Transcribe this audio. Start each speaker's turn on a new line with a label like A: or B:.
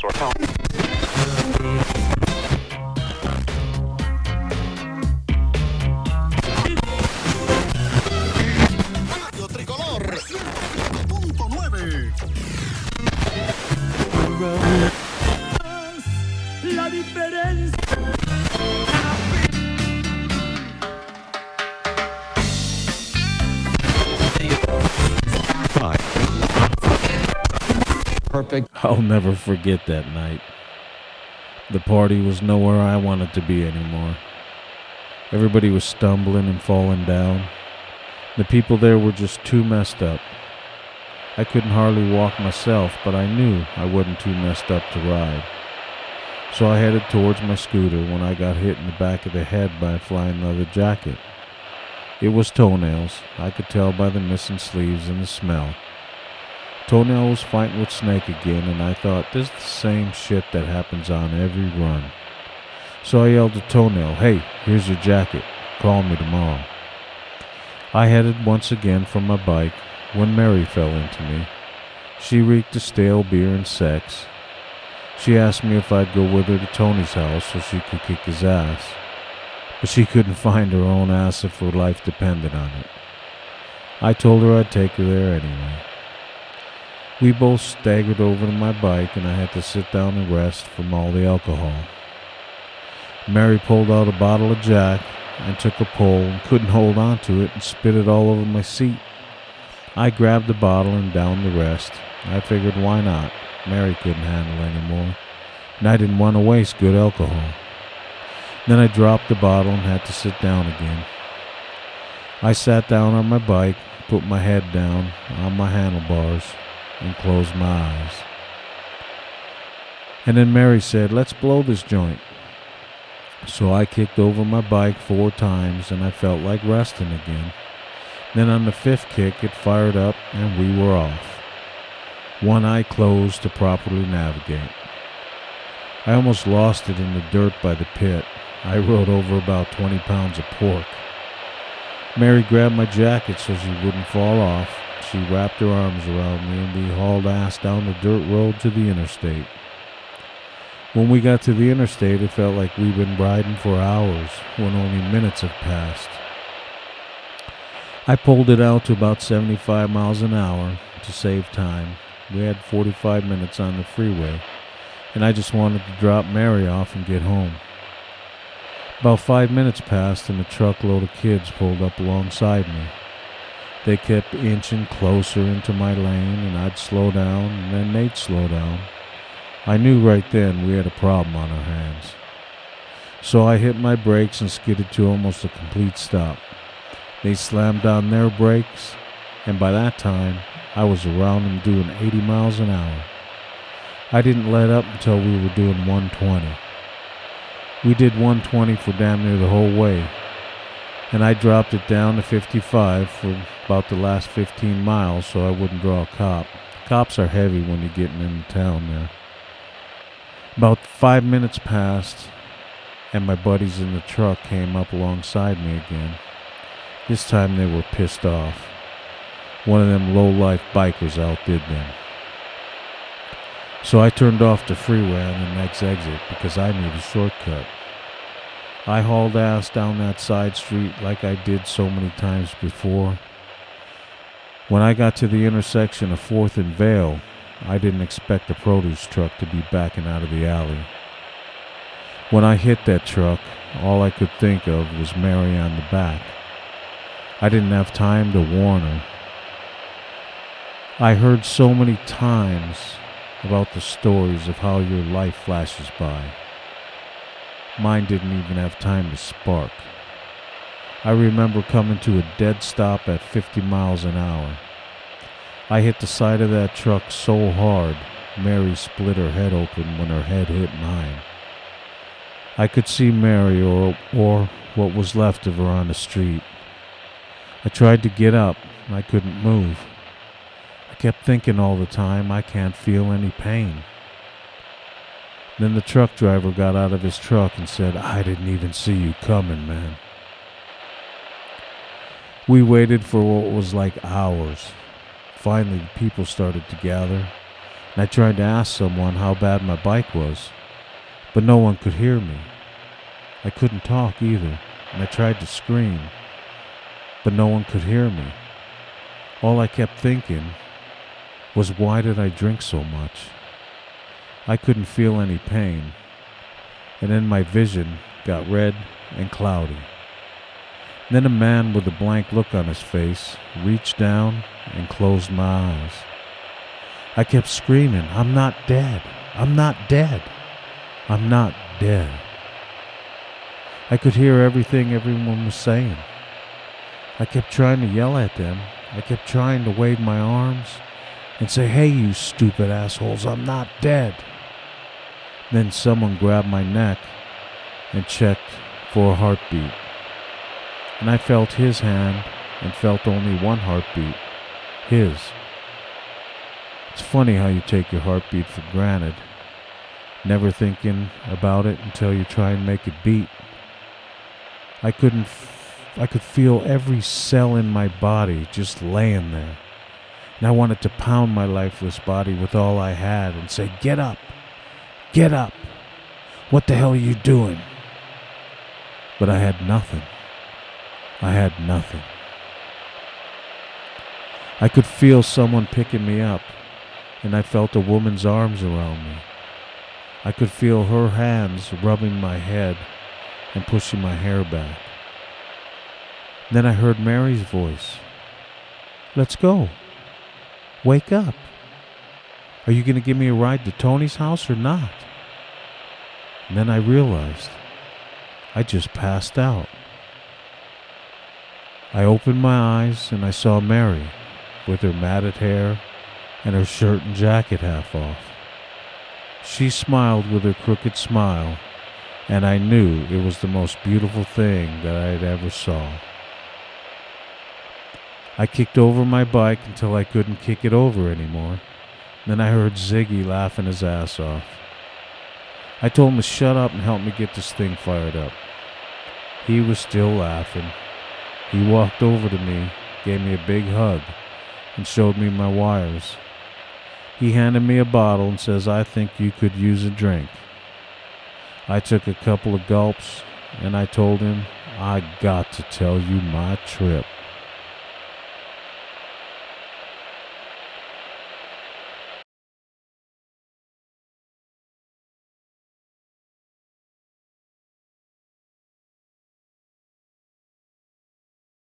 A: or phone.
B: Radio Tricolor 105.9.
C: La diferencia.
D: Perfect. I'll never forget that night. The party was nowhere I wanted to be anymore. Everybody was stumbling and falling down. The people there were just too messed up. I couldn't hardly walk myself, but I knew I wasn't too messed up to ride. So I headed towards my scooter when I got hit in the back of the head by a flying leather jacket. It was Toenails. I could tell by the missing sleeves and the smell. Toenail was fighting with Snake again, and I thought, this is the same shit that happens on every run. So I yelled to Toenail, "Hey, here's your jacket. Call me tomorrow." I headed once again for my bike when Mary fell into me. She reeked of stale beer and sex. She asked me if I'd go with her to Tony's house so she could kick his ass. But she couldn't find her own ass if her life depended on it. I told her I'd take her there anyway. We both staggered over to my bike and I had to sit down and rest from all the alcohol. Mary pulled out a bottle of Jack and took a pull and couldn't hold on to it and spit it all over my seat. I grabbed the bottle and downed the rest. I figured why not? Mary couldn't handle anymore, and I didn't want to waste good alcohol. Then I dropped the bottle and had to sit down again. I sat down on my bike, put my head down on my handlebars, and closed my eyes. And then Mary said, "Let's blow this joint." So I kicked over my bike 4 times and I felt like resting again. Then on the 5th kick it fired up and we were off. One eye closed to properly navigate. I almost lost it in the dirt by the pit. I rode over about 20 pounds of pork. Mary grabbed my jacket so she wouldn't fall off. She wrapped her arms around me and we hauled ass down the dirt road to the interstate. When we got to the interstate, it felt like we'd been riding for hours when only minutes had passed. I pulled it out to about 75 miles an hour to save time. We had 45 minutes on the freeway, and I just wanted to drop Mary off and get home. About 5 minutes passed and a truckload of kids pulled up alongside me. They kept inching closer into my lane and I'd slow down and then they'd slow down. I knew right then we had a problem on our hands. So I hit my brakes and skidded to almost a complete stop. They slammed on their brakes and by that time I was around them doing 80 miles an hour. I didn't let up until we were doing 120. We did 120 for damn near the whole way. And I dropped it down to 55 for about the last 15 miles so I wouldn't draw a cop. Cops are heavy when you're getting into town there. About 5 minutes passed and my buddies in the truck came up alongside me again. This time they were pissed off. One of them low-life bikers outdid them. So I turned off the freeway on the next exit because I needed a shortcut. I hauled ass down that side street like I did so many times before. When I got to the intersection of 4th and Vale, I didn't expect the produce truck to be backing out of the alley. When I hit that truck, all I could think of was Mary on the back. I didn't have time to warn her. I heard so many times about the stories of how your life flashes by. Mine didn't even have time to spark. I remember coming to a dead stop at 50 miles an hour. I hit the side of that truck so hard, Mary split her head open when her head hit mine. I could see Mary or what was left of her on the street. I tried to get up. I couldn't move. I kept thinking all the time, I can't feel any pain. Then the truck driver got out of his truck and said, "I didn't even see you coming, man." We waited for what was like hours. Finally, people started to gather. and I tried to ask someone how bad my bike was, but no one could hear me. I couldn't talk either, and I tried to scream, but no one could hear me. All I kept thinking was, why did I drink so much? I couldn't feel any pain, and then my vision got red and cloudy. Then a man with a blank look on his face reached down and closed my eyes. I kept screaming, I'm not dead. I'm not dead. I'm not dead. I could hear everything everyone was saying. I kept trying to yell at them. I kept trying to wave my arms and say, hey, you stupid assholes, I'm not dead. Then someone grabbed my neck and checked for a heartbeat. And I felt his hand and felt only one heartbeat, his. It's funny how you take your heartbeat for granted, never thinking about it until you try and make it beat. I could feel every cell in my body just laying there. And I wanted to pound my lifeless body with all I had and say, get up, get up. What the hell are you doing? But I had nothing. I had nothing. I could feel someone picking me up, and I felt a woman's arms around me. I could feel her hands rubbing my head and pushing my hair back. Then I heard Mary's voice. Let's go. Wake up. Are you going to give me a ride to Tony's house or not? And then I realized I just passed out. I opened my eyes and I saw Mary with her matted hair and her shirt and jacket half off. She smiled with her crooked smile, and I knew it was the most beautiful thing that I had ever saw. I kicked over my bike until I couldn't kick it over anymore. Then I heard Ziggy laughing his ass off. I told him to shut up and help me get this thing fired up. He was still laughing. He walked over to me, gave me a big hug, and showed me my wires. He handed me a bottle and says, I think you could use a drink. I took a couple of gulps, and I told him, I got to tell you my trip.